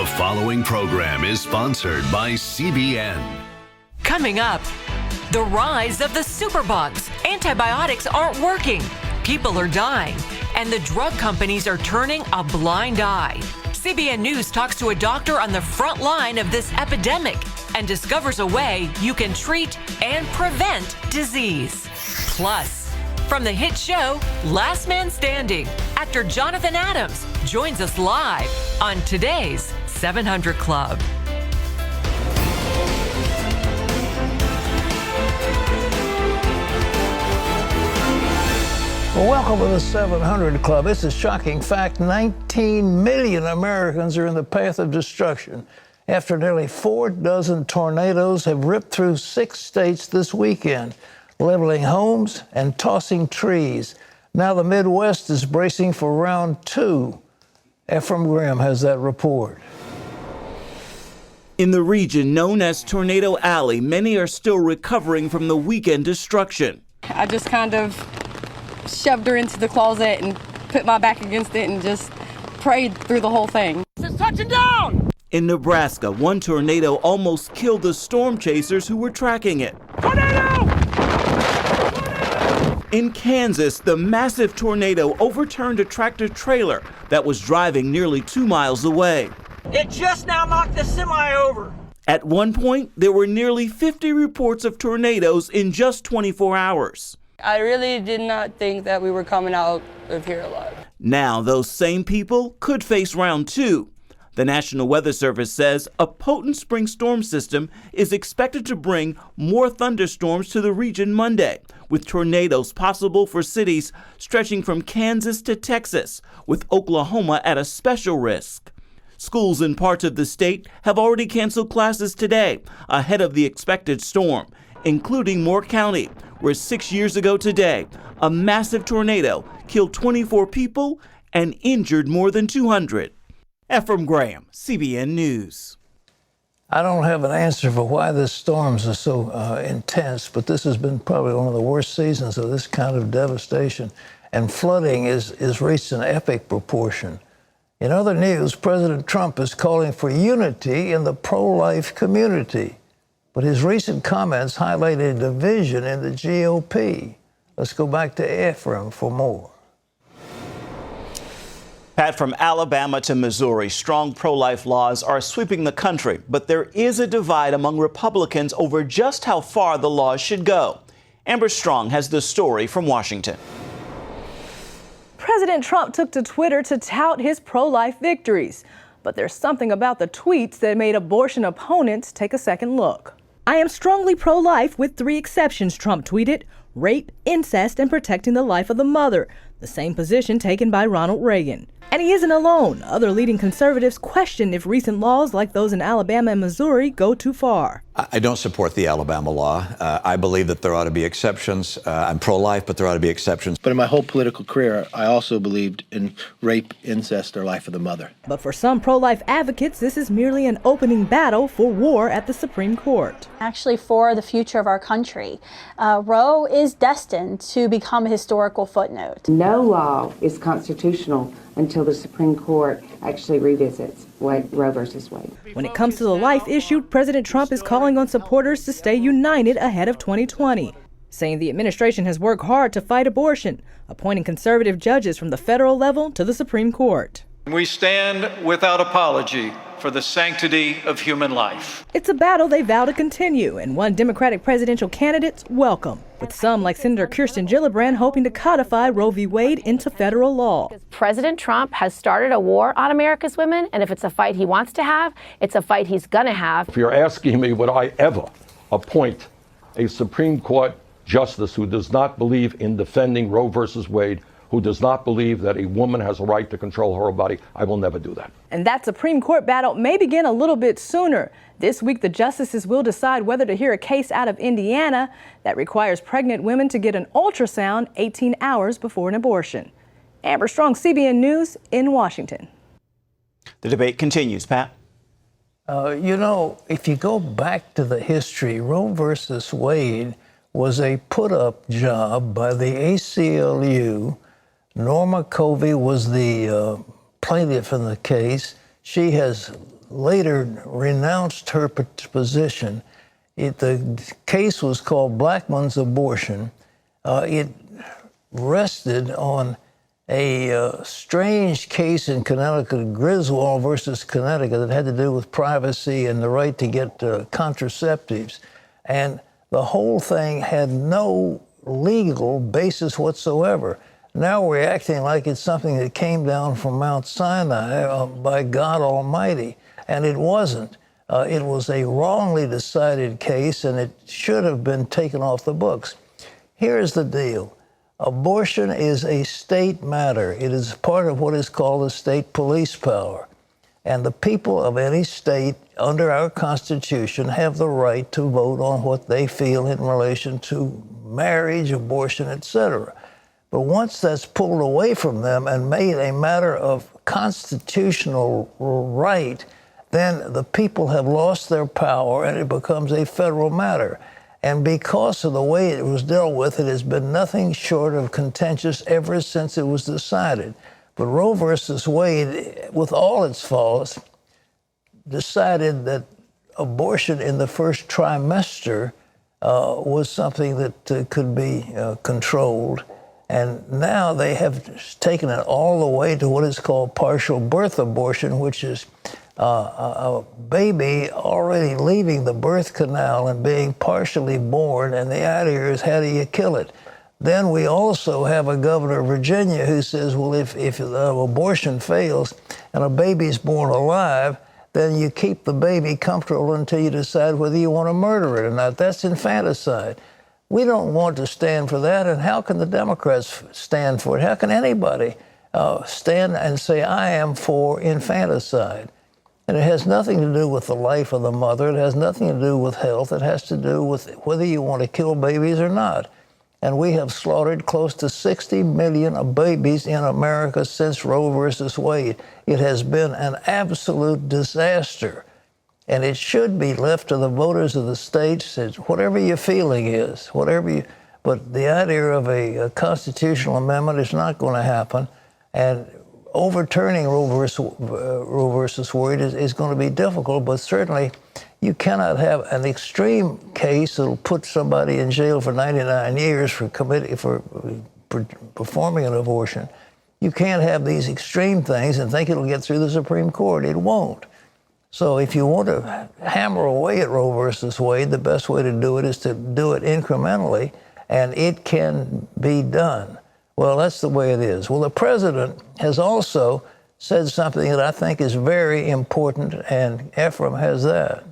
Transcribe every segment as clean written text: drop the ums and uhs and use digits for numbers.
The following program is sponsored by CBN. Coming up, the rise of the superbugs. Antibiotics aren't working. People are dying. And the drug companies are turning a blind eye. CBN News talks to a doctor on the front line of this epidemic and discovers a way you can treat and prevent disease. Plus, from the hit show Last Man Standing, actor Jonathan Adams joins us live on today's 700 Club. Well, welcome to the 700 Club. It's a shocking fact. 19 million Americans are in the path of destruction after nearly 4 tornadoes have ripped through 6 states this weekend, leveling homes and tossing trees. Now the Midwest is bracing for round 2. Ephraim Graham has that report. In the region known as Tornado Alley, many are still recovering from the weekend destruction. I just kind of shoved her into the closet and put my back against it and just prayed through the whole thing. It's touching down! In Nebraska, one tornado almost killed the storm chasers who were tracking it. Tornado! In Kansas, the massive tornado overturned a tractor trailer that was driving nearly 2 miles away. It just now knocked the semi over. At one point, there were nearly 50 reports of tornadoes in just 24 hours. I really did not think that we were coming out of here alive. Now, those same people could face round 2. The National Weather Service says a potent spring storm system is expected to bring more thunderstorms to the region Monday, with tornadoes possible for cities stretching from Kansas to Texas, with Oklahoma at a special risk. Schools in parts of the state have already canceled classes today ahead of the expected storm, including Moore County, where 6 years ago today, a massive tornado killed 24 people and injured more than 200. Ephraim Graham, CBN News. I don't have an answer for why the storms are so intense, but this has been probably one of the worst seasons of this kind of devastation. And flooding is reached an epic proportion. In other news, President Trump is calling for unity in the pro-life community. But his recent comments highlighted division in the GOP. Let's go back to Ephraim for more. Pat, from Alabama to Missouri, strong pro-life laws are sweeping the country, but there is a divide among Republicans over just how far the laws should go. Amber Strong has the story from Washington. President Trump took to Twitter to tout his pro-life victories, but there's something about the tweets that made abortion opponents take a second look. I am strongly pro-life with 3 exceptions, Trump tweeted: rape, incest, and protecting the life of the mother, the same position taken by Ronald Reagan. And he isn't alone. Other leading conservatives question if recent laws like those in Alabama and Missouri go too far. I don't support the Alabama law. I believe that there ought to be exceptions. I'm pro-life, but there ought to be exceptions. But in my whole political career, I also believed in rape, incest, or life of the mother. But for some pro-life advocates, this is merely an opening battle for war at the Supreme Court. Actually, for the future of our country, Roe is destined to become a historical footnote. No law is constitutional until the Supreme Court actually revisits Roe versus Wade. When it comes to the life issue, President Trump is calling on supporters to stay united ahead of 2020, saying the administration has worked hard to fight abortion, appointing conservative judges from the federal level to the Supreme Court. We stand without apology for the sanctity of human life. It's a battle they vow to continue, and one Democratic presidential candidate's welcome, with some like Senator Kirsten Gillibrand hoping to codify Roe v. Wade into federal law. President Trump has started a war on America's women, and if it's a fight he wants to have, it's a fight he's gonna have. If you're asking me, would I ever appoint a Supreme Court justice who does not believe in defending Roe versus Wade, who does not believe that a woman has a right to control her body, I will never do that. And that Supreme Court battle may begin a little bit sooner. This week, the justices will decide whether to hear a case out of Indiana that requires pregnant women to get an ultrasound 18 hours before an abortion. Amber Strong, CBN News in Washington. The debate continues. Pat? You know, if you go back to the history, Roe versus Wade was a put-up job by the ACLU. Norma Covey was the plaintiff in the case. She has later renounced her position. The case was called Blackmun's abortion. It rested on a strange case in Connecticut, Griswold versus Connecticut, that had to do with privacy and the right to get contraceptives. And the whole thing had no legal basis whatsoever. Now we're acting like it's something that came down from Mount Sinai by God Almighty, and it wasn't. It was a wrongly decided case, and it should have been taken off the books. Here's the deal. Abortion is a state matter. It is part of what is called the state police power. And the people of any state under our Constitution have the right to vote on what they feel in relation to marriage, abortion, etc. But once that's pulled away from them and made a matter of constitutional right, then the people have lost their power and it becomes a federal matter. And because of the way it was dealt with, it has been nothing short of contentious ever since it was decided. But Roe versus Wade, with all its faults, decided that abortion in the first trimester was something that could be controlled. And now they have taken it all the way to what is called partial birth abortion, which is a baby already leaving the birth canal and being partially born, and the idea is, how do you kill it? Then we also have a governor of Virginia who says, well, if abortion fails and a baby's born alive, then you keep the baby comfortable until you decide whether you want to murder it or not. That's infanticide. We don't want to stand for that, and how can the Democrats stand for it? How can anybody stand and say, I am for infanticide? And it has nothing to do with the life of the mother. It has nothing to do with health. It has to do with whether you want to kill babies or not. And we have slaughtered close to 60 million babies in America since Roe versus Wade. It has been an absolute disaster. And it should be left to the voters of the states, whatever your feeling is, but the idea of a constitutional amendment is not going to happen. And overturning Roe versus Wade is going to be difficult, but certainly you cannot have an extreme case that'll put somebody in jail for 99 years for performing an abortion. You can't have these extreme things and think it'll get through the Supreme Court. It won't. So if you want to hammer away at Roe versus Wade, the best way to do it is to do it incrementally, and it can be done. Well, that's the way it is. Well, the president has also said something that I think is very important, and Ephraim has that.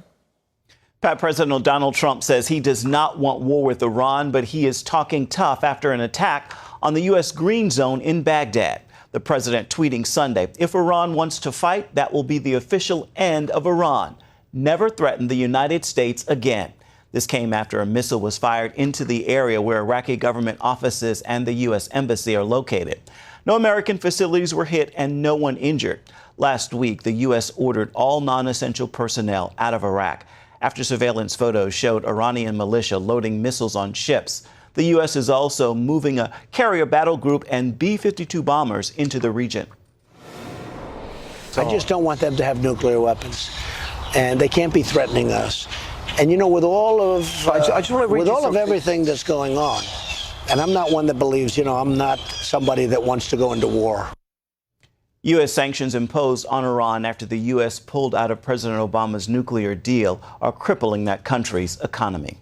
Pat, President Donald Trump says he does not want war with Iran, but he is talking tough after an attack on the U.S. Green Zone in Baghdad. The president tweeting Sunday, if Iran wants to fight, that will be the official end of Iran. Never threaten the United States again. This came after a missile was fired into the area where Iraqi government offices and the U.S. embassy are located. No American facilities were hit and no one injured. Last week, the U.S. ordered all non-essential personnel out of Iraq after surveillance photos showed Iranian militia loading missiles on ships. The U.S. is also moving a carrier battle group and B-52 bombers into the region. I just don't want them to have nuclear weapons, and they can't be threatening us. And you know, with all of everything that's going on, and I'm not one that believes, I'm not somebody that wants to go into war. U.S. sanctions imposed on Iran after the U.S. pulled out of President Obama's nuclear deal are crippling that country's economy.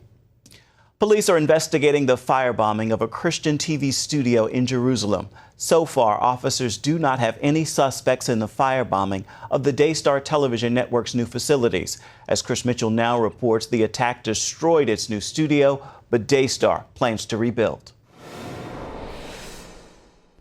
Police are investigating the firebombing of a Christian TV studio in Jerusalem. So far, officers do not have any suspects in the firebombing of the Daystar television network's new facilities. As Chris Mitchell now reports, the attack destroyed its new studio, but Daystar plans to rebuild.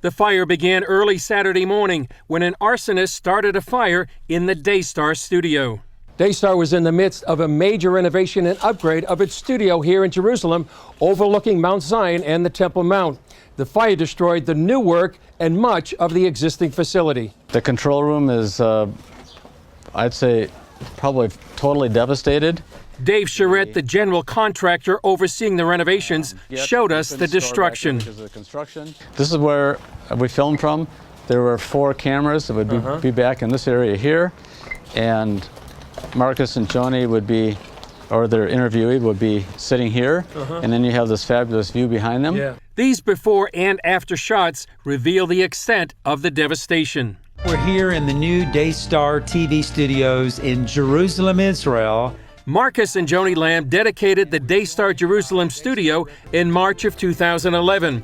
The fire began early Saturday morning when an arsonist started a fire in the Daystar studio. Daystar was in the midst of a major renovation and upgrade of its studio here in Jerusalem, overlooking Mount Zion and the Temple Mount. The fire destroyed the new work and much of the existing facility. The control room is, I'd say, probably totally devastated. Dave Charette, the general contractor overseeing the renovations, showed us the destruction. This is where we filmed from. There were 4 cameras that would be back in this area here, and Marcus and Joni would be, or their interviewee would be sitting here, and then you have this fabulous view behind them. Yeah. These before and after shots reveal the extent of the devastation. We're here in the new Daystar TV studios in Jerusalem, Israel. Marcus and Joni Lamb dedicated the Daystar Jerusalem studio in March of 2011.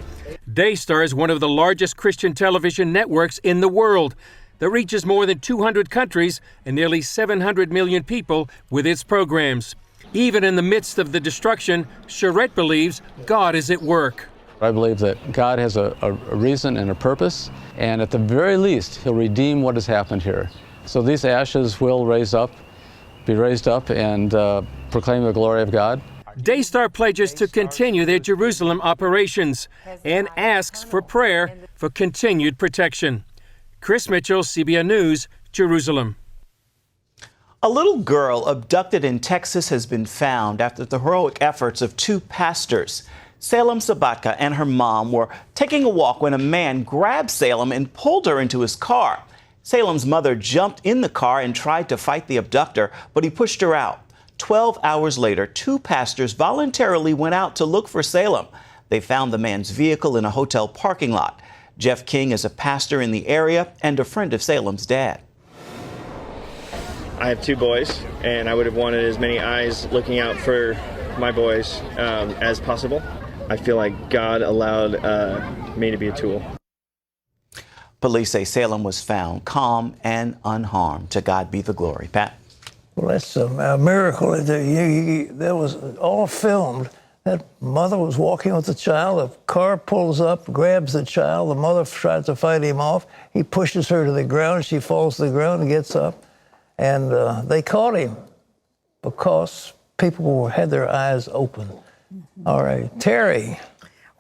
Daystar is one of the largest Christian television networks in the world that reaches more than 200 countries and nearly 700 million people with its programs. Even in the midst of the destruction, Charette believes God is at work. I believe that God has a reason and a purpose, and at the very least, He'll redeem what has happened here. So these ashes will be raised up, and proclaim the glory of God. Daystar pledges to continue their Jerusalem operations and asks for prayer for continued protection. Chris Mitchell, CBN News, Jerusalem. A little girl abducted in Texas has been found after the heroic efforts of two pastors. Salem Sabatka and her mom were taking a walk when a man grabbed Salem and pulled her into his car. Salem's mother jumped in the car and tried to fight the abductor, but he pushed her out. 12 hours later, two pastors voluntarily went out to look for Salem. They found the man's vehicle in a hotel parking lot. Jeff King is a pastor in the area and a friend of Salem's dad. I have two boys, and I would have wanted as many eyes looking out for my boys as possible. I feel like God allowed me to be a tool. Police say Salem was found calm and unharmed. To God be the glory. Pat? Well, that's a miracle. That was all filmed. That mother was walking with the child. The car pulls up, grabs the child. The mother tries to fight him off. He pushes her to the ground. She falls to the ground and gets up. And they caught him because people had their eyes open. All right, Terry.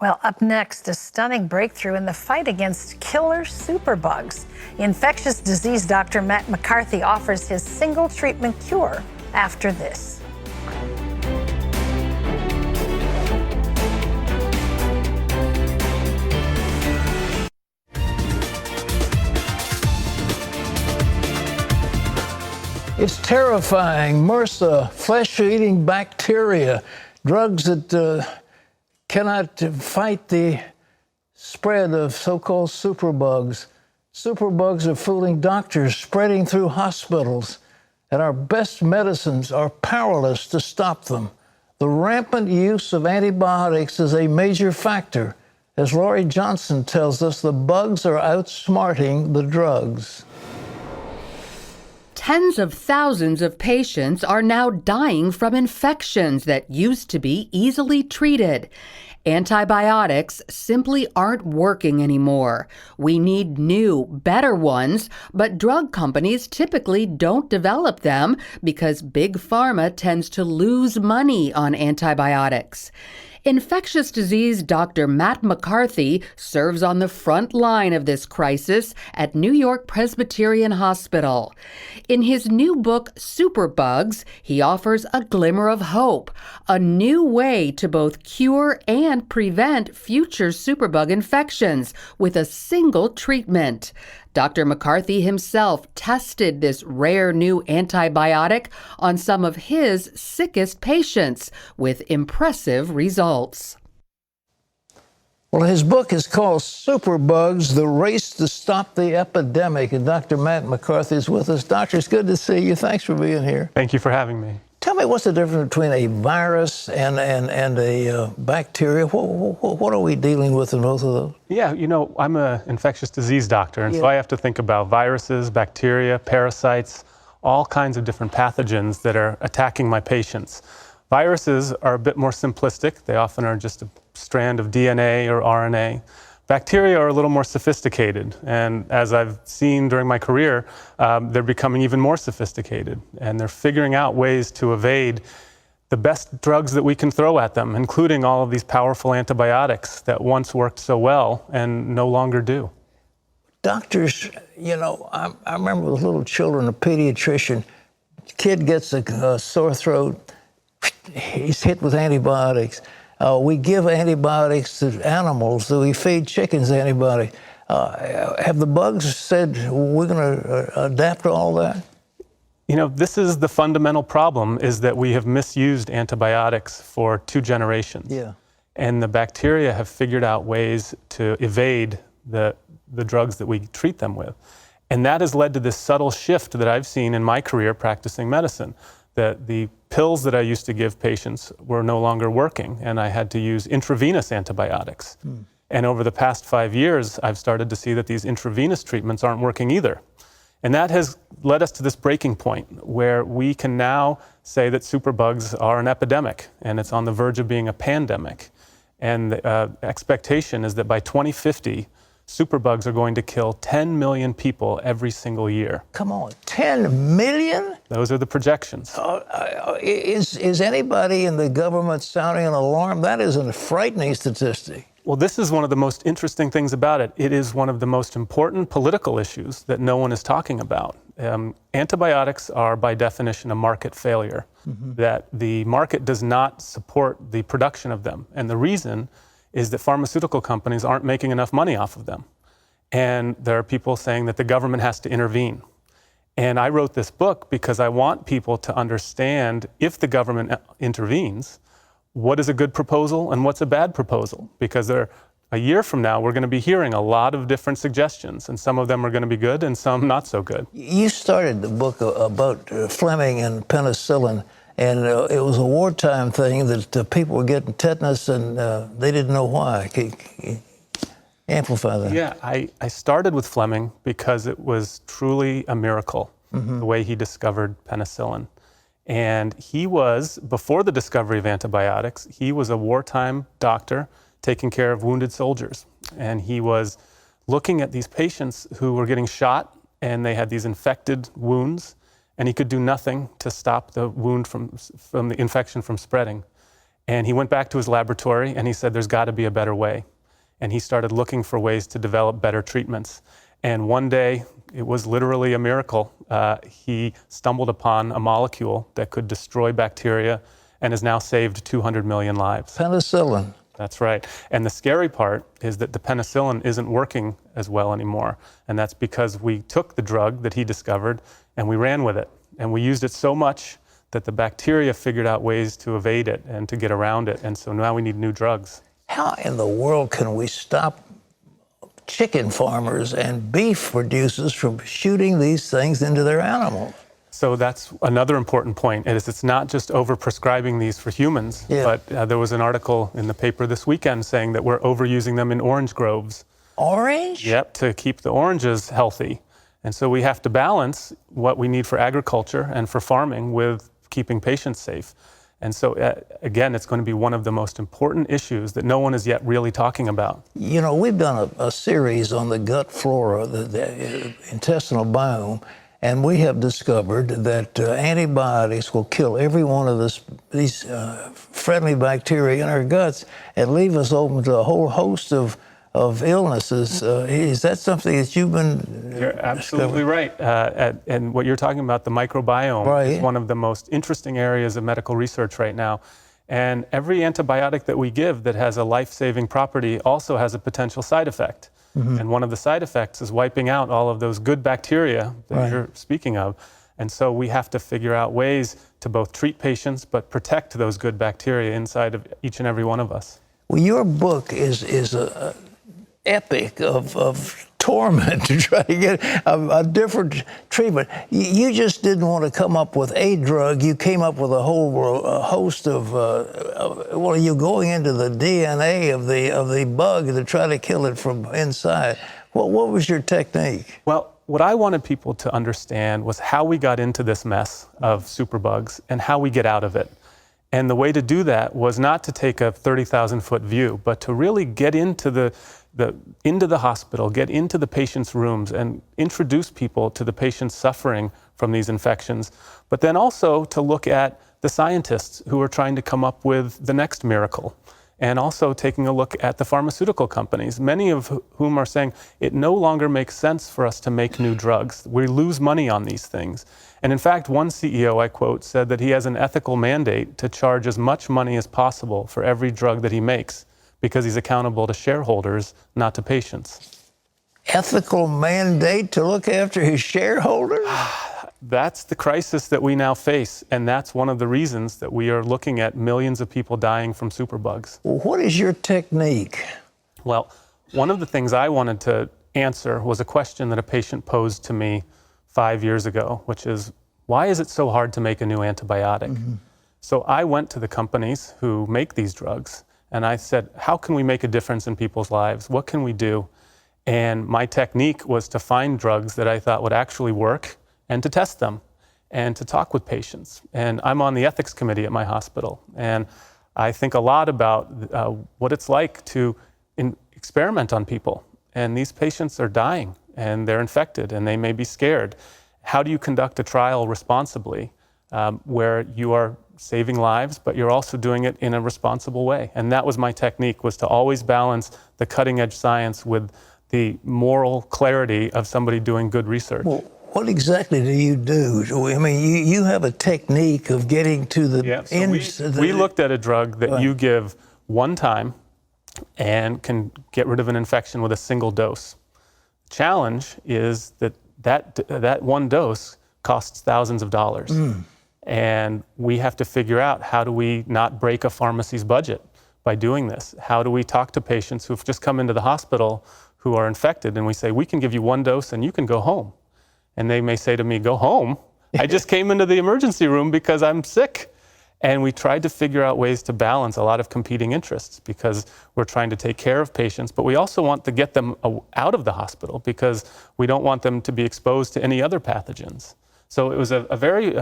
Well, up next, a stunning breakthrough in the fight against killer superbugs. Infectious disease doctor Matt McCarthy offers his single treatment cure after this. It's terrifying. MRSA, flesh-eating bacteria, drugs that cannot fight the spread of so-called superbugs. Superbugs are fooling doctors, spreading through hospitals, and our best medicines are powerless to stop them. The rampant use of antibiotics is a major factor. As Laurie Johnson tells us, the bugs are outsmarting the drugs. Tens of thousands of patients are now dying from infections that used to be easily treated. Antibiotics simply aren't working anymore. We need new, better ones, but drug companies typically don't develop them because Big Pharma tends to lose money on antibiotics. Infectious disease Dr. Matt McCarthy serves on the front line of this crisis at New York Presbyterian Hospital. In his new book, Superbugs, he offers a glimmer of hope, a new way to both cure and prevent future superbug infections with a single treatment. Dr. McCarthy himself tested this rare new antibiotic on some of his sickest patients with impressive results. Well, his book is called Superbugs, The Race to Stop the Epidemic, and Dr. Matt McCarthy is with us. Doctor, it's good to see you. Thanks for being here. Thank you for having me. Tell me, what's the difference between a virus and a bacteria? What are we dealing with in both of those? Yeah, you know, I'm an infectious disease doctor, and so I have to think about viruses, bacteria, parasites, all kinds of different pathogens that are attacking my patients. Viruses are a bit more simplistic. They often are just a strand of DNA or RNA. Bacteria are a little more sophisticated, and as I've seen during my career, they're becoming even more sophisticated, and they're figuring out ways to evade the best drugs that we can throw at them, including all of these powerful antibiotics that once worked so well and no longer do. Doctors, you know, I remember with little children, a pediatrician, kid gets a sore throat, he's hit with antibiotics. We give antibiotics to animals. So we feed chickens antibiotics. Have the bugs said we're going to adapt to all that? You know, this is the fundamental problem, is that we have misused antibiotics for 2 generations. Yeah. And the bacteria have figured out ways to evade the drugs that we treat them with. And that has led to this subtle shift that I've seen in my career practicing medicine, that the pills that I used to give patients were no longer working, and I had to use intravenous antibiotics. And over the past 5 years, I've started to see that these intravenous treatments aren't working either. And that has led us to this breaking point where we can now say that superbugs are an epidemic, and it's on the verge of being a pandemic. And the expectation is that by 2050, superbugs are going to kill 10 million people every single year. Come on, 10 million? Those are the projections. Is anybody in the government sounding an alarm? That is a frightening statistic. Well, this is one of the most interesting things about it. It is one of the most important political issues that no one is talking about. Antibiotics are, by definition, a market failure, that the market does not support the production of them. And the reason is that pharmaceutical companies aren't making enough money off of them. And there are people saying that the government has to intervene. And I wrote this book because I want people to understand, if the government intervenes, what is a good proposal and what's a bad proposal? Because a year from now, we're going to be hearing a lot of different suggestions, and some of them are going to be good and some not so good. You started the book about Fleming and penicillin, and it was a wartime thing that people were getting tetanus and they didn't know why. Can you amplify that? Yeah, I started with Fleming because it was truly a miracle, the way he discovered penicillin. And he was, before the discovery of antibiotics, he was a wartime doctor taking care of wounded soldiers. And he was looking at these patients who were getting shot and they had these infected wounds, and he could do nothing to stop the wound from the infection from spreading. And he went back to his laboratory and he said, there's got to be a better way. And he started looking for ways to develop better treatments. And one day, it was literally a miracle. He stumbled upon a molecule that could destroy bacteria and has now saved 200 million lives. Penicillin. That's right. And the scary part is that the penicillin isn't working as well anymore. And that's because we took the drug that he discovered and we ran with it. And we used it so much that the bacteria figured out ways to evade it and to get around it. And so now we need new drugs. How in the world can we stop chicken farmers and beef producers from shooting these things into their animals? So that's another important point, is it's not just overprescribing these for humans, but there was an article in the paper this weekend saying that we're overusing them in orange groves. Orange? Yep, to keep the oranges healthy. And so we have to balance what we need for agriculture and for farming with keeping patients safe. And so, again, it's going to be one of the most important issues that no one is yet really talking about. You know, we've done a series on the gut flora, the intestinal biome, and we have discovered that antibiotics will kill every one of these friendly bacteria in our guts and leave us open to a whole host of illnesses. Is that something that you've been You're absolutely right. And what you're talking about, the microbiome, is one of the most interesting areas of medical research right now. And every antibiotic that we give that has a life-saving property also has a potential side effect. And one of the side effects is wiping out all of those good bacteria that you're speaking of. And so we have to figure out ways to both treat patients but protect those good bacteria inside of each and every one of us. Well, your book is a epic of torment to try to get a different treatment. You just didn't want to come up with a drug. You came up with a whole host of, well, you're going into the DNA of the bug to try to kill it from inside. What was your technique? Well, what I wanted people to understand was how we got into this mess of superbugs and how we get out of it. And the way to do that was not to take a 30,000-foot view, but to really get into the hospital, get into the patient's rooms and introduce people to the patients suffering from these infections, but then also to look at the scientists who are trying to come up with the next miracle, and also taking a look at the pharmaceutical companies, many of whom are saying it no longer makes sense for us to make new drugs. We lose money on these things. And in fact, one CEO, I quote, said that he has an ethical mandate to charge as much money as possible for every drug that he makes, because he's accountable to shareholders, not to patients. Ethical mandate to look after his shareholders? that's the crisis that we now face, and that's one of the reasons that we are looking at millions of people dying from superbugs. Well, what is your technique? Well, one of the things I wanted to answer was a question that a patient posed to me 5 years ago, which is, why is it so hard to make a new antibiotic? So I went to the companies who make these drugs, and I said, how can we make a difference in people's lives? What can we do? And my technique was to find drugs that I thought would actually work and to test them and to talk with patients. And I'm on the ethics committee at my hospital, and I think a lot about what it's like to experiment on people. And these patients are dying, and they're infected, and they may be scared. How do you conduct a trial responsibly where you are saving lives, but you're also doing it in a responsible way? And that was my technique, was to always balance the cutting-edge science with the moral clarity of somebody doing good research. Well, what exactly do you do? I mean, you have a technique of getting to the We looked at a drug that you give one time and can get rid of an infection with a single dose. Challenge is that one dose costs thousands of dollars. And we have to figure out, how do we not break a pharmacy's budget by doing this? How do we talk to patients who've just come into the hospital who are infected, and we say, we can give you one dose and you can go home. And they may say to me, go home? I just came into the emergency room because I'm sick. And we tried to figure out ways to balance a lot of competing interests, because we're trying to take care of patients, but we also want to get them out of the hospital because we don't want them to be exposed to any other pathogens. So it was a very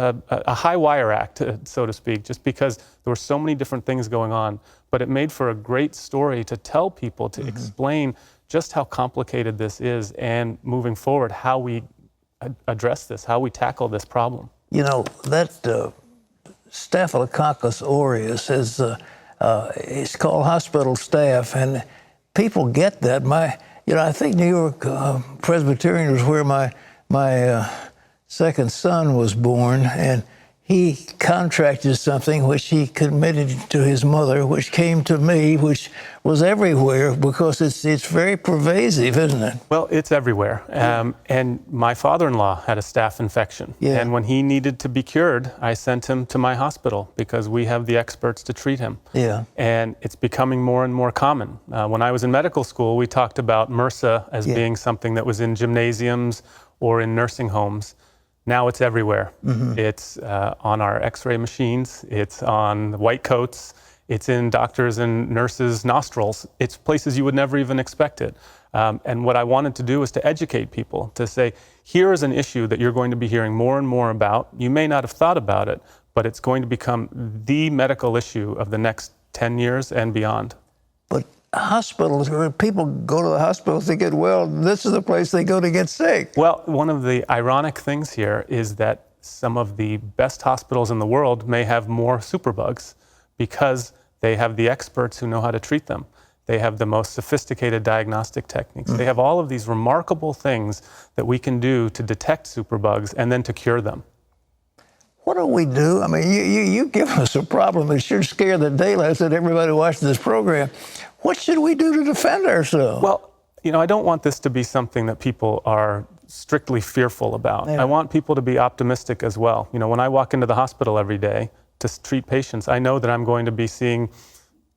high wire act, so to speak, just because there were so many different things going on. But it made for a great story to tell people, to explain just how complicated this is, and moving forward, how we address this, how we tackle this problem. You know, that Staphylococcus aureus is it's called hospital staph, and people get that. I think New York Presbyterian was where my second son was born, and he contracted something which he committed to his mother, which came to me, which was everywhere, because it's very pervasive, isn't it? Well, it's everywhere. And my father-in-law had a staph infection. Yeah. And when he needed to be cured, I sent him to my hospital because we have the experts to treat him. Yeah. And it's becoming more and more common. When I was in medical school, we talked about MRSA as being something that was in gymnasiums or in nursing homes. Now it's everywhere. It's on our x-ray machines, it's on white coats, it's in doctors and nurses' nostrils. It's places you would never even expect it. And what I wanted to do was to educate people, to say, here is an issue that you're going to be hearing more and more about. You may not have thought about it, but it's going to become the medical issue of the next 10 years and beyond. But hospitals, where people go to the hospitals to get well, this is the place they go to get sick. Well, one of the ironic things here is that some of the best hospitals in the world may have more superbugs because they have the experts who know how to treat them. They have the most sophisticated diagnostic techniques. They have all of these remarkable things that we can do to detect superbugs and then to cure them. What do we do? I mean, you give us a problem that should scare the daylights out of everybody watching this program. What should we do to defend ourselves? Well, I don't want this to be something that people are strictly fearful about. Yeah. I want people to be optimistic as well. When I walk into the hospital every day to treat patients, I know that I'm going to be seeing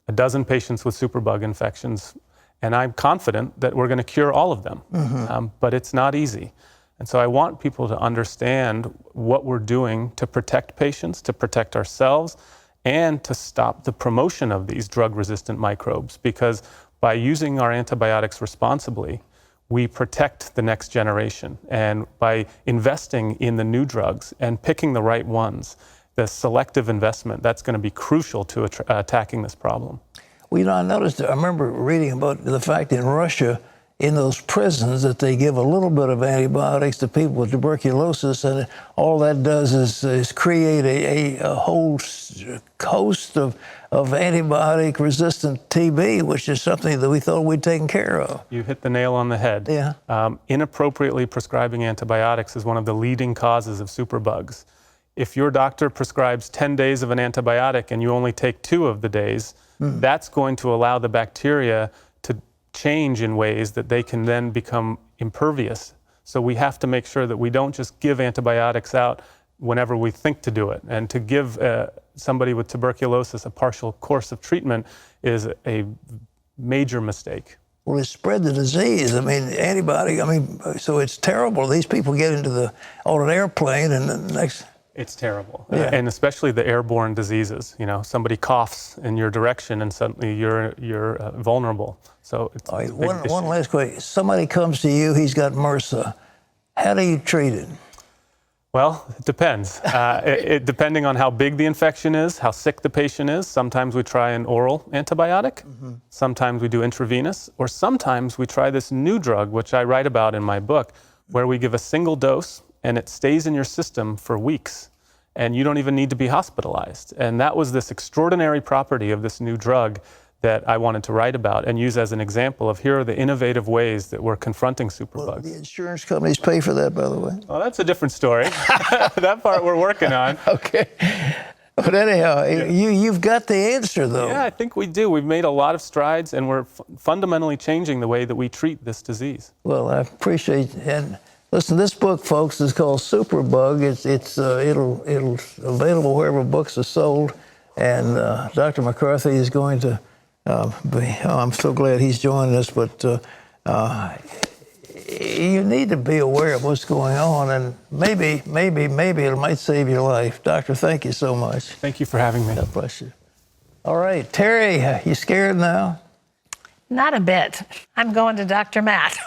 a dozen patients with superbug infections, and I'm confident that we're going to cure all of them. But it's not easy. And so I want people to understand what we're doing to protect patients, to protect ourselves, and to stop the promotion of these drug-resistant microbes, because by using our antibiotics responsibly, we protect the next generation. And by investing in the new drugs and picking the right ones, the selective investment, that's going to be crucial to attacking this problem. Well, I noticed, I remember reading about the fact in Russia, in those prisons, that they give a little bit of antibiotics to people with tuberculosis, and all that does is create a whole host of antibiotic resistant TB, which is something that we thought we'd taken care of. You hit the nail on the head. Yeah. Inappropriately prescribing antibiotics is one of the leading causes of superbugs. If your doctor prescribes 10 days of an antibiotic and you only take 2 of the days, that's going to allow the bacteria to change in ways that they can then become impervious So we have to make sure that we don't just give antibiotics out whenever we think to do it. And to give somebody with tuberculosis a partial course of treatment is a major mistake. Well, it spread the disease. I mean, so it's terrible. These people get on an airplane and the next... It's terrible. Yeah. And especially the airborne diseases. You know, somebody coughs in your direction and suddenly you're vulnerable. So it's a big issue. One last question. Somebody comes to you, he's got MRSA. How do you treat it? Well, it depends. Depending on how big the infection is, how sick the patient is, sometimes we try an oral antibiotic, sometimes we do intravenous, or sometimes we try this new drug, which I write about in my book, where we give a single dose and it stays in your system for weeks, and you don't even need to be hospitalized. And that was this extraordinary property of this new drug that I wanted to write about and use as an example of here are the innovative ways that we're confronting superbugs. Well, the insurance companies pay for that, by the way. Well, that's a different story. That part we're working on. Okay. But anyhow, you've got the answer, though. Yeah, I think we do. We've made a lot of strides, and we're fundamentally changing the way that we treat this disease. Well, I appreciate it. And listen, this book, folks, is called Superbug. It'll available wherever books are sold. And Dr. McCarthy is going to I'm so glad he's joining us, but you need to be aware of what's going on, and maybe it might save your life. Doctor, thank you so much. Thank you for having me. God bless you. All right, Terry, you scared now? Not a bit. I'm going to Dr. Matt.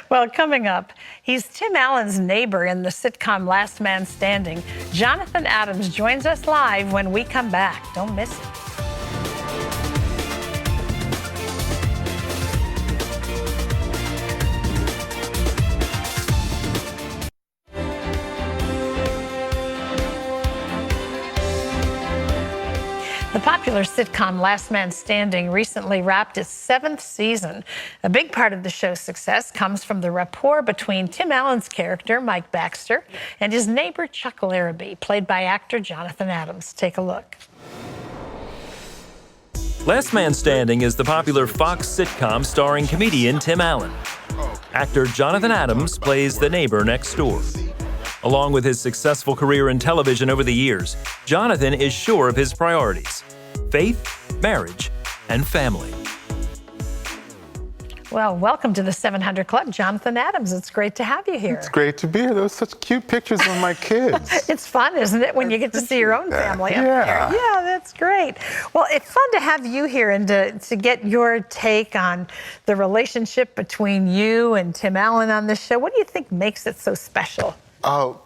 Well, coming up, he's Tim Allen's neighbor in the sitcom Last Man Standing. Jonathan Adams joins us live when we come back. Don't miss it. The popular sitcom Last Man Standing recently wrapped its 7th season. A big part of the show's success comes from the rapport between Tim Allen's character, Mike Baxter, and his neighbor, Chuck Larrabee, played by actor Jonathan Adams. Take a look. Last Man Standing is the popular Fox sitcom starring comedian Tim Allen. Actor Jonathan Adams plays the neighbor next door. Along with his successful career in television over the years, Jonathan is sure of his priorities: faith, marriage, and family. Well, welcome to the 700 Club, Jonathan Adams. It's great to have you here. It's great to be here. Those are such cute pictures of my kids. It's fun, isn't it, when you get to see your own family up there? Yeah, that's great. Well, it's fun to have you here and to get your take on the relationship between you and Tim Allen on this show. What do you think makes it so special? Oh,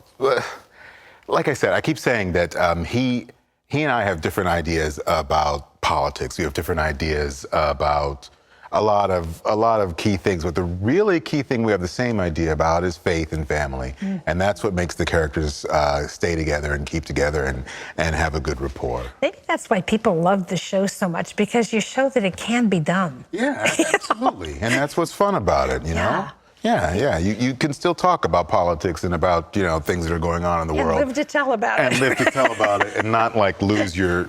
like I said, I keep saying that he and I have different ideas about politics. We have different ideas about a lot of key things, but the really key thing we have the same idea about is faith and family, and that's what makes the characters stay together and keep together and have a good rapport. Maybe that's why people love the show so much, because you show that it can be done. Yeah, absolutely, and that's what's fun about it, you know? Yeah. You can still talk about politics and about, things that are going on in the world. And live to tell about it. And live to tell about it, and not like lose your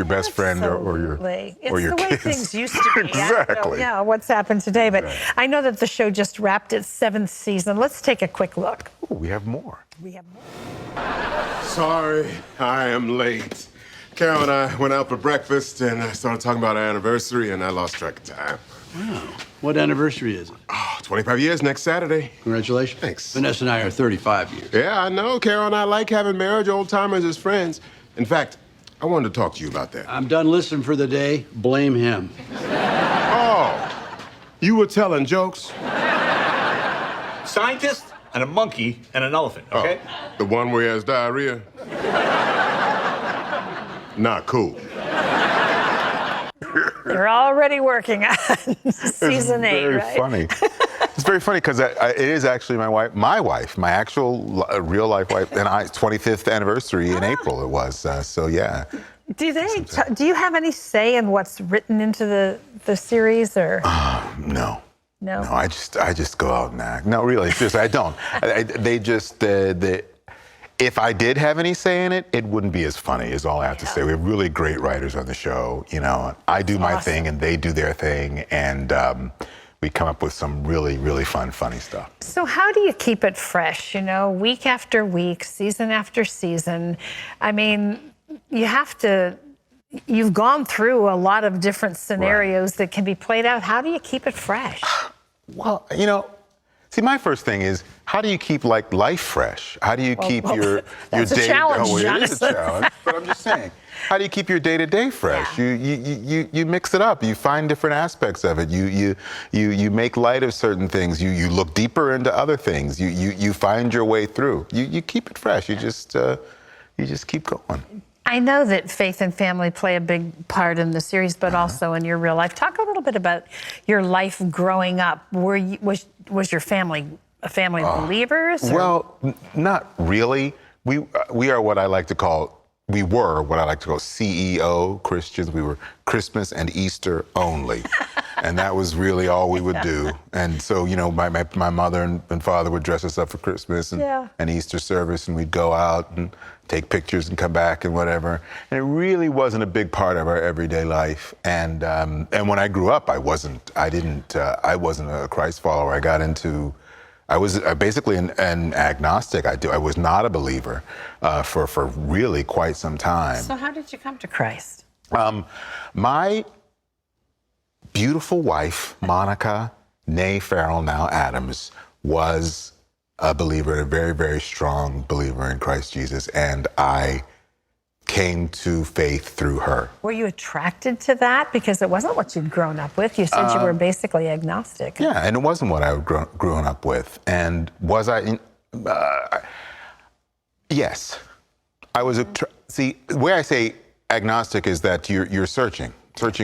best friend or your kids. It's the way things used to be. Exactly. Yeah, what's happened today. But I know that the show just wrapped its 7th season. Let's take a quick look. Ooh, we have more. Sorry, I am late. Carol and I went out for breakfast and I started talking about our anniversary and I lost track of time. Wow. What anniversary is it? Oh, 25 years next Saturday. Congratulations. Thanks. Vanessa and I are 35 years. Yeah, I know. Carol and I like having marriage old timers as friends. In fact, I wanted to talk to you about that. I'm done listening for the day. Blame him. Oh, you were telling jokes? Scientist and a monkey and an elephant, okay? Oh, the one where he has diarrhea? Not cool. You're already working on season 8, right? Very funny. It's very funny because it is actually my actual real life wife, and 25th anniversary in April it was. So yeah. Do you have any say in what's written into the series, or? No. No. No, I just go out and act. No, really, seriously, I don't. If I did have any say in it, it wouldn't be as funny, is all I have to say. We have really great writers on the show. I do my thing and they do their thing, and we come up with some really, really fun, funny stuff. So how do you keep it fresh, you know, week after week, season after season? I mean, you've gone through a lot of different scenarios that can be played out. How do you keep it fresh? Well, you know, see, my first thing is, how do you keep life fresh? How do you keep your that's day? A challenge, it is a challenge, but I'm just saying. How do you keep your day-to-day fresh? Yeah. You mix it up. You find different aspects of it. You make light of certain things. You look deeper into other things. You find your way through. You keep it fresh. You just keep going. I know that faith and family play a big part in the series, but also in your real life. Talk a little bit about your life growing up. Was your family a family of believers? Or? Well, not really. We are what I like to call. We were what I like to call CEO Christians. We were Christmas and Easter only. And that was really all we would do. And so, you know, my mother and father would dress us up for Christmas and Easter service, and we'd go out and take pictures and come back and whatever. And it really wasn't a big part of our everyday life. And when I grew up, I wasn't a Christ follower. I was basically an agnostic. I was not a believer for really quite some time. So how did you come to Christ? My beautiful wife, Monica, née Farrell, now Adams, was a believer, a very, very strong believer in Christ Jesus, and I came to faith through her. Were you attracted to that? Because it wasn't what you'd grown up with. You said you were basically agnostic. Yeah, and it wasn't what I had grown up with. And was I? Yes, I was. See, the way I say agnostic is that you're searching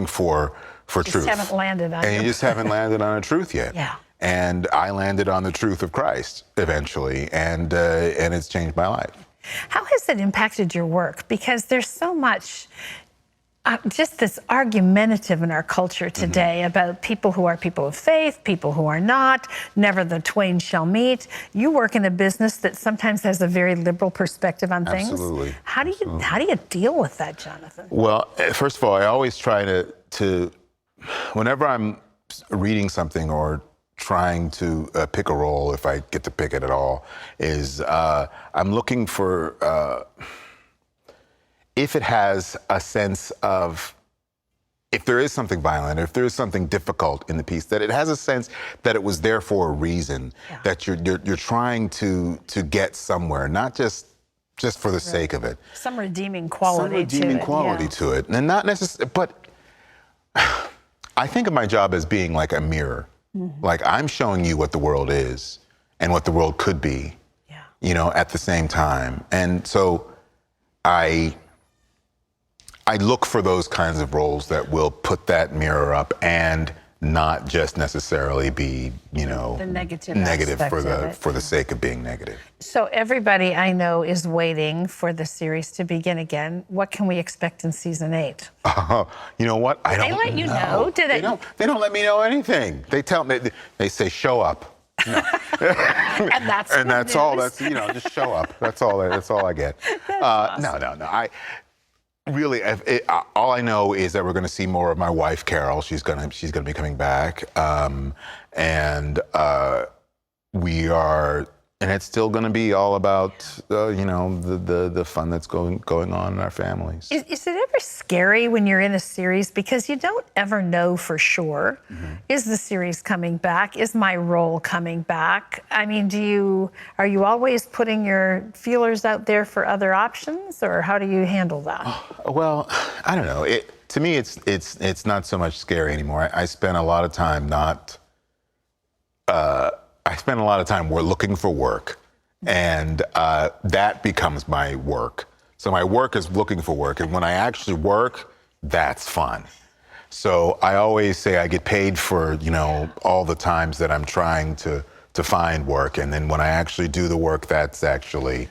for truth. Just haven't landed on. And you just haven't landed on a truth yet. Yeah. And I landed on the truth of Christ eventually, and it's changed my life. How has it impacted your work? Because there's so much, just this argumentative in our culture today about people who are people of faith, people who are not, never the twain shall meet. You work in a business that sometimes has a very liberal perspective on things. Absolutely. How do you deal with that, Jonathan? Well, first of all, I always try to whenever I'm reading something or trying to pick a role, if I get to pick it at all, is I'm looking for if it has a sense of, if there is something violent, if there is something difficult in the piece, that it has a sense that it was there for a reason, that you're trying to get somewhere, not just for the sake of it. Some redeeming quality to it. Some redeeming quality to it, and not necessarily. But I think of my job as being like a mirror. Like, I'm showing you what the world is and what the world could be, you know, at the same time. And so I look for those kinds of roles that will put that mirror up and not just necessarily be, you know, the negative for the sake of being negative. So everybody I know is waiting for the series to begin again. What can we expect in season 8? You know what? I don't know. They let you know? They don't let me know anything. They tell me, they say, show up. No. And that's all. That's, you know, just show up. That's all I get. Awesome. No. Really, all I know is that we're going to see more of my wife, Carol. She's going to be coming back, and we are, and it's still going to be all about, you know, the fun that's going on in our families. Is it ever scary when you're in a series, because you don't ever know for sure? Is the series coming back? Is my role coming back? I mean, are you always putting your feelers out there for other options, or how do you handle that? Well, I don't know. To me, it's not so much scary anymore. I spend a lot of time we're looking for work, and that becomes my work. So my work is looking for work, and when I actually work, that's fun. So I always say I get paid for, you know, all the times that I'm trying to find work, and then when I actually do the work, that's actually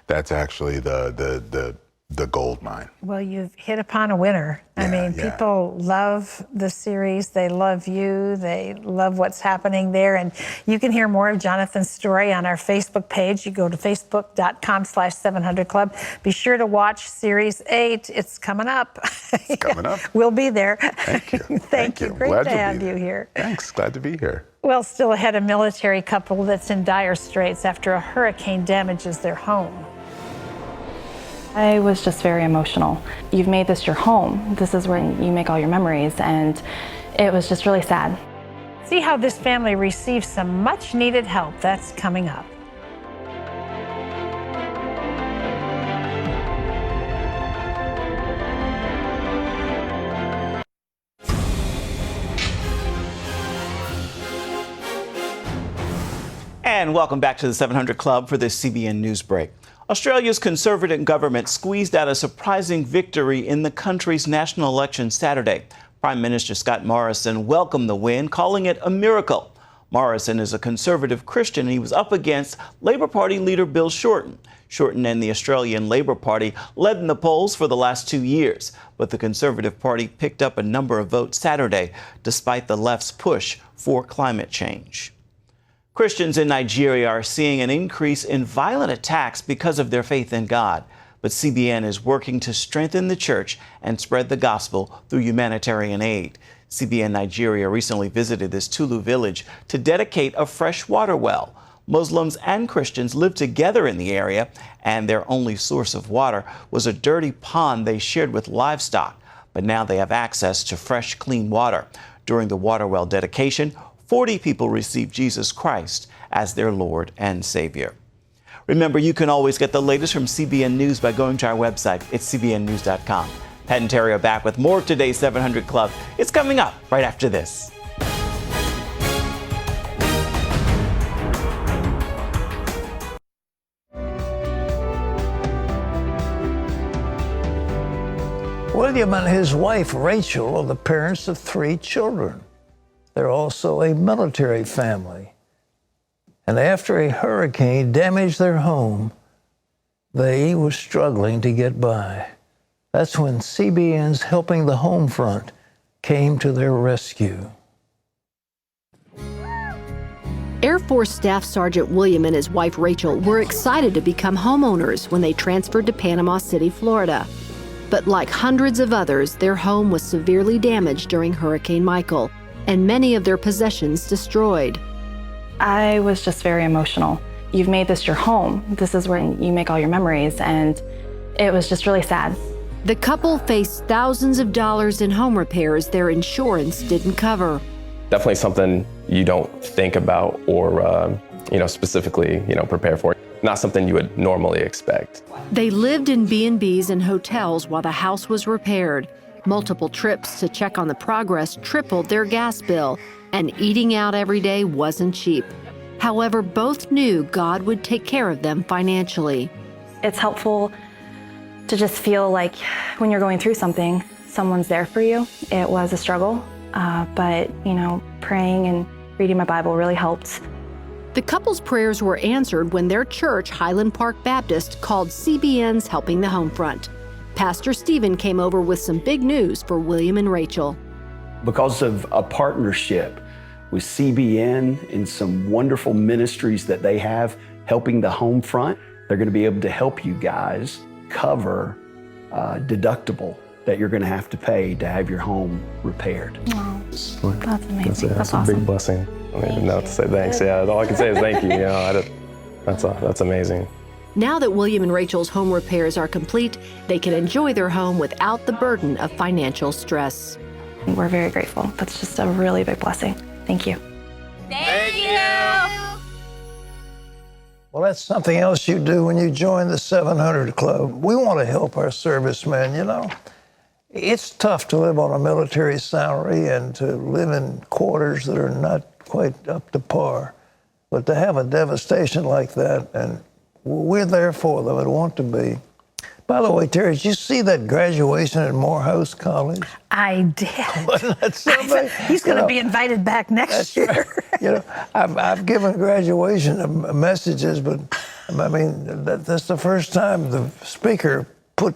the the gold mine. Well, you've hit upon a winner. I mean, people love the series. They love you. They love what's happening there. And you can hear more of Jonathan's story on our Facebook page. You go to facebook.com/700club. Be sure to watch Series 8. It's coming up. It's coming up. We'll be there. Thank you. Thank you. Great to have you here. Thanks. Glad to be here. Well, still ahead, a military couple that's in dire straits after a hurricane damages their home. I was just very emotional. You've made this your home. This is where you make all your memories, and it was just really sad. See how this family receives some much needed help. That's coming up. And welcome back to the 700 Club for this CBN News Break. Australia's Conservative government squeezed out a surprising victory in the country's national election Saturday. Prime Minister Scott Morrison welcomed the win, calling it a miracle. Morrison is a conservative Christian, and he was up against Labour Party leader Bill Shorten. Shorten and the Australian Labour Party led in the polls for the last 2 years, but the Conservative Party picked up a number of votes Saturday, despite the left's push for climate change. Christians in Nigeria are seeing an increase in violent attacks because of their faith in God. But CBN is working to strengthen the church and spread the gospel through humanitarian aid. CBN Nigeria recently visited this Tulu village to dedicate a fresh water well. Muslims and Christians live together in the area, and their only source of water was a dirty pond they shared with livestock. But now they have access to fresh, clean water. During the water well dedication, 40 people received Jesus Christ as their Lord and Savior. Remember, you can always get the latest from CBN News by going to our website. It's cbnnews.com. Pat and Terry are back with more of today's 700 Club. It's coming up right after this. William and his wife, Rachel, are the parents of 3 children. They're also a military family. And after a hurricane damaged their home, they were struggling to get by. That's when CBN's Helping the Home Front came to their rescue. Air Force Staff Sergeant William and his wife Rachel were excited to become homeowners when they transferred to Panama City, Florida. But like hundreds of others, their home was severely damaged during Hurricane Michael, and many of their possessions destroyed. I was just very emotional. You've made this your home. This is where you make all your memories, and it was just really sad. The couple faced thousands of dollars in home repairs their insurance didn't cover. Definitely something you don't think about or, specifically, prepare for. Not something you would normally expect. They lived in B&Bs and hotels while the house was repaired. Multiple trips to check on the progress tripled their gas bill, and eating out every day wasn't cheap. However, both knew God would take care of them financially. It's helpful to just feel like when you're going through something, someone's there for you. It was a struggle, but praying and reading my Bible really helped. The couple's prayers were answered when their church, Highland Park Baptist, called CBN's Helping the Home Front. Pastor Stephen came over with some big news for William and Rachel. Because of a partnership with CBN and some wonderful ministries that they have helping the home front, they're going to be able to help you guys cover deductible that you're going to have to pay to have your home repaired. Oh, that's amazing. That's awesome. a big blessing. I don't even know what to say thanks. Yeah, all I can say is thank you. That's amazing. Now that William and Rachel's home repairs are complete, they can enjoy their home without the burden of financial stress. We're very grateful. That's just a really big blessing. Thank you. Thank you. Well, that's something else you do when you join the 700 Club. We want to help our servicemen, It's tough to live on a military salary and to live in quarters that are not quite up to par. But to have a devastation like that, and we're there for them and want to be. By the way, Terry, did you see that graduation at Morehouse College? I did. Wasn't that something? He's going to be invited back next year. Right. I've given graduation messages, but that's the first time the speaker put,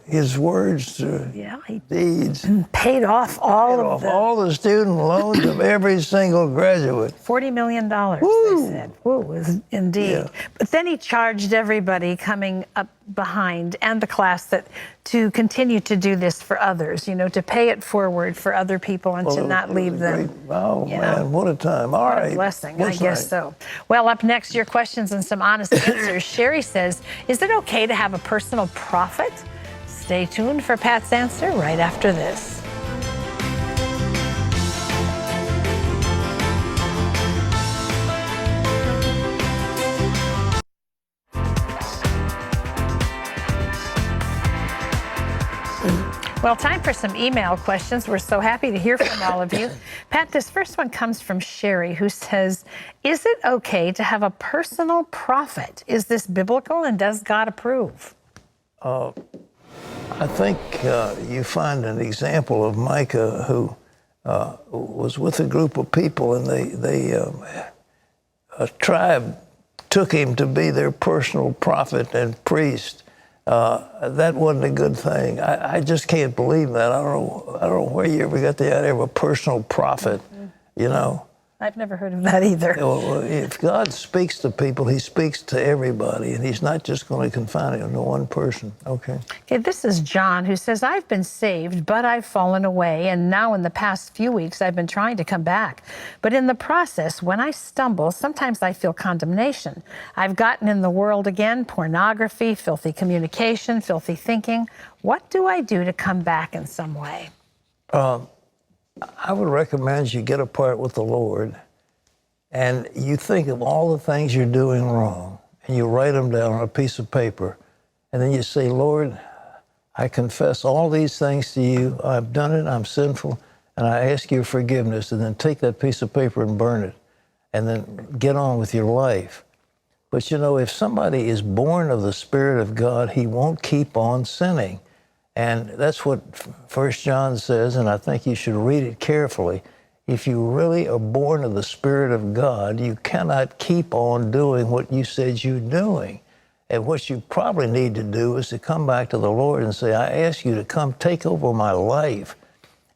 his words to deeds. Paid off all all the student loans of every single graduate. $40 million, they said. Woo, indeed. Yeah. But then he charged everybody coming up behind and the class to continue to do this for others, to pay it forward for other people and to not leave them. Man, what a time. All right. What a blessing, I guess so. Well, up next, your questions and some honest answers. Sherry says, is it okay to have a personal prophet? Stay tuned for Pat's answer right after this. Well, time for some email questions. We're so happy to hear from all of you. Pat, this first one comes from Sherry, who says, is it okay to have a personal prophet? Is this biblical and does God approve? I think you find an example of Micah who was with a group of people, and a tribe took him to be their personal prophet and priest. That wasn't a good thing. I just can't believe that. I don't know where you ever got the idea of a personal prophet, I've never heard of that either. Well, if God speaks to people, he speaks to everybody, and he's not just going to confine it to one person. Okay, this is John, who says, I've been saved, but I've fallen away, and now in the past few weeks, I've been trying to come back. But in the process, when I stumble, sometimes I feel condemnation. I've gotten in the world again, pornography, filthy communication, filthy thinking. What do I do to come back in some way? I would recommend you get apart with the Lord and you think of all the things you're doing wrong and you write them down on a piece of paper and then you say, Lord, I confess all these things to you. I've done it. I'm sinful. And I ask your forgiveness. And then take that piece of paper and burn it and then get on with your life. But if somebody is born of the Spirit of God, he won't keep on sinning. And that's what 1 John says, and I think you should read it carefully. If you really are born of the Spirit of God, you cannot keep on doing what you said you're doing. And what you probably need to do is to come back to the Lord and say, I ask you to come take over my life.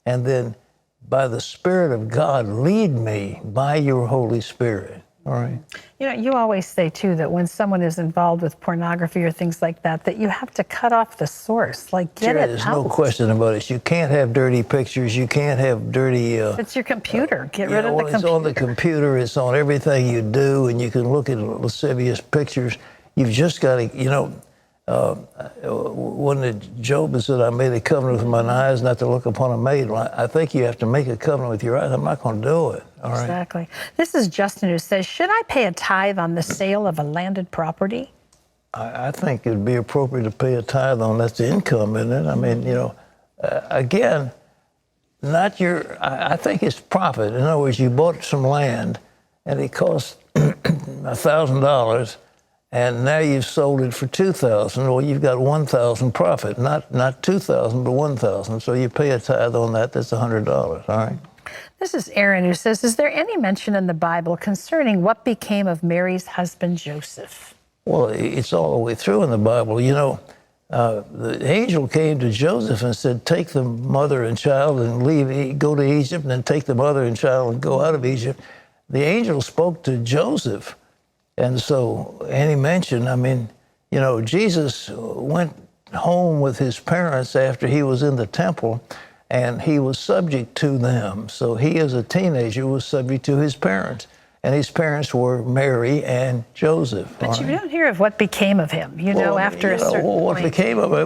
And then by the Spirit of God, lead me by your Holy Spirit. All right. You always say, too, that when someone is involved with pornography or things like that, that you have to cut off the source, get it out. There's no question about it. You can't have dirty pictures. You can't have dirty... it's your computer. Get rid of the computer. It's on the computer. It's on everything you do, and you can look at lascivious pictures. You've just got to, when Job said, I made a covenant with mine eyes not to look upon a maid, I think you have to make a covenant with your eyes. I'm not going to do it. All right. Exactly. This is Justin, who says, should I pay a tithe on the sale of a landed property? I think it'd be appropriate to pay a tithe on that's the income, isn't it? I mean, again, I think it's profit. In other words, you bought some land and it cost $1,000 and now you've sold it for $2,000. Well, you've got $1,000 profit, not $2,000, but $1,000. So you pay a tithe on that. That's $100. All right. This is Aaron, who says, is there any mention in the Bible concerning what became of Mary's husband, Joseph? Well, it's all the way through in the Bible. The angel came to Joseph and said, take the mother and child and go to Egypt, and then take the mother and child and go out of Egypt. The angel spoke to Joseph. And so any mention, Jesus went home with his parents after he was in the temple, and he was subject to them. So he, as a teenager, was subject to his parents. And his parents were Mary and Joseph. But you don't hear of what became of him, after a certain point.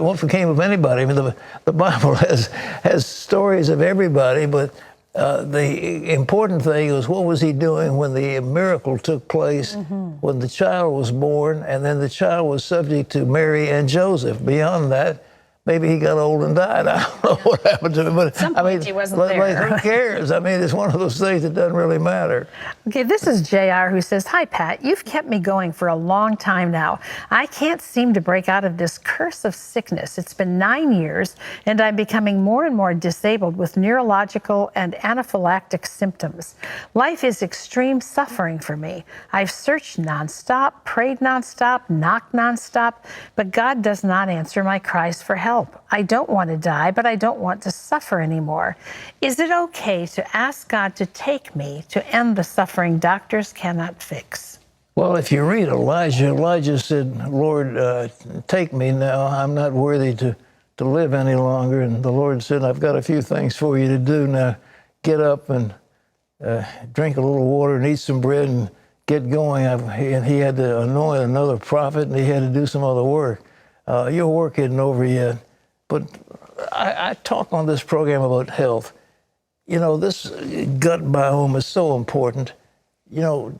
What became of anybody? I mean, the Bible has stories of everybody, but the important thing was, what was he doing when the miracle took place, when the child was born, and then the child was subject to Mary and Joseph. Beyond that, Maybe he got old and died. I don't know what happened to him, but At some point he wasn't there. Who cares? I mean, it's one of those things that doesn't really matter. Okay, this is JR who says, "Hi, Pat. You've kept me going for a long time now. I can't seem to break out of this curse of sickness. It's been 9 years, and I'm becoming more and more disabled with neurological and anaphylactic symptoms. Life is extreme suffering for me. I've searched nonstop, prayed nonstop, knocked nonstop, but God does not answer my cries for help. I don't want to die, but I don't want to suffer anymore. Is it okay to ask God to take me to end the suffering doctors cannot fix?" Well, if you read Elijah said, "Lord, take me now. I'm not worthy to live any longer." And the Lord said, "I've got a few things for you to do. Now get up and drink a little water and eat some bread and get going." And he had to anoint another prophet, and he had to do some other work. Your work isn't over yet. But I talk on this program about health. You know, this gut biome is so important. You know,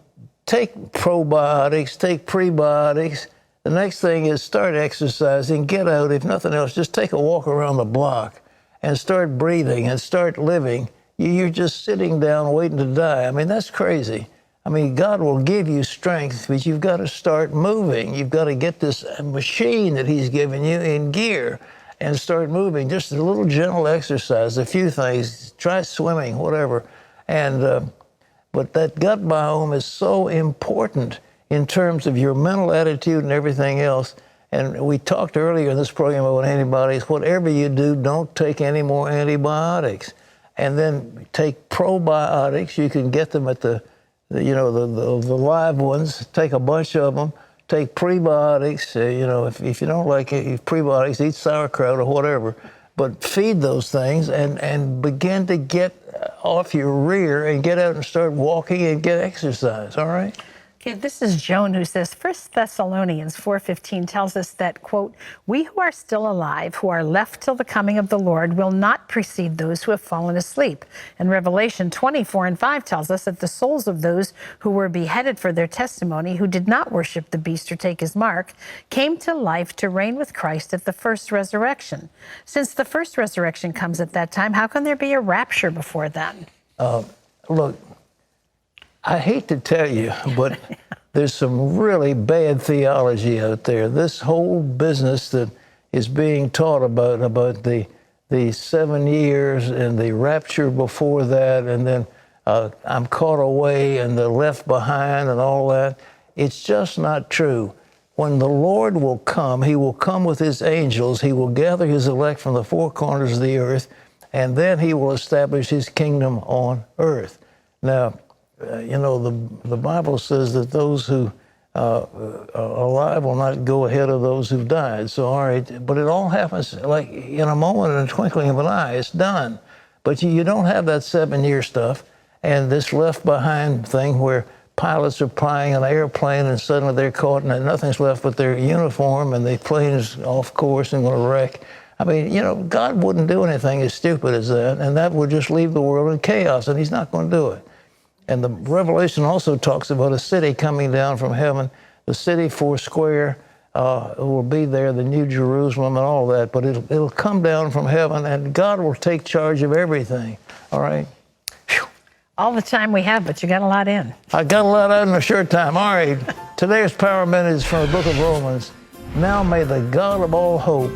take probiotics, take prebiotics. The next thing is start exercising, get out. If nothing else, just take a walk around the block and start breathing and start living. You're just sitting down waiting to die. I mean, that's crazy. I mean, God will give you strength, but you've got to start moving. You've got to get this machine that he's given you in gear and start moving. Just a little gentle exercise, a few things. Try swimming, whatever. And but that gut biome is so important in terms of your mental attitude and everything else. And we talked earlier in this program about antibiotics. Whatever you do, don't take any more antibiotics. And then take probiotics. You can get them at the live ones. Take a bunch of them. Take prebiotics. If you don't like prebiotics, eat sauerkraut or whatever. But feed those things and begin to get off your rear and get out and start walking and get exercise, all right? Okay, this is Joan who says, 1 Thessalonians 4:15 tells us that, quote, "We who are still alive, who are left till the coming of the Lord, will not precede those who have fallen asleep." And Revelation 24:5 tells us that the souls of those who were beheaded for their testimony, who did not worship the beast or take his mark, came to life to reign with Christ at the first resurrection. Since the first resurrection comes at that time, how can there be a rapture before then? Look, I hate to tell you, but there's some really bad theology out there. This whole business that is being taught about the 7 years and the rapture before that, and then I'm caught away and the left behind and all that, it's just not true. When the Lord will come, he will come with his angels. He will gather his elect from the four corners of the earth, and then he will establish his kingdom on earth. Now, the Bible says that those who are alive will not go ahead of those who've died. So, all right, but it all happens like in a moment, in a twinkling of an eye. It's done. But you don't have that 7-year stuff and this left behind thing where pilots are flying an airplane and suddenly they're caught and nothing's left but their uniform and the plane is off course and going to wreck. I mean, God wouldn't do anything as stupid as that, and that would just leave the world in chaos, and he's not going to do it. And the Revelation also talks about a city coming down from heaven. The city four square will be there, the New Jerusalem and all that. But it'll come down from heaven, and God will take charge of everything. All right? Whew. All the time we have, but you got a lot in. I got a lot out in a short time. All right. Today's Power Minute is from the book of Romans. Now may the God of all hope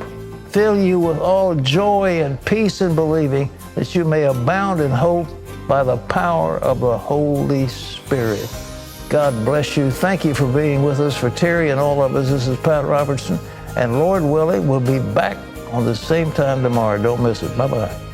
fill you with all joy and peace in believing, that you may abound in hope by the power of the Holy Spirit. God bless you. Thank you for being with us. For Terry and all of us, this is Pat Robertson. And Lord willing, we'll be back on the same time tomorrow. Don't miss it. Bye-bye.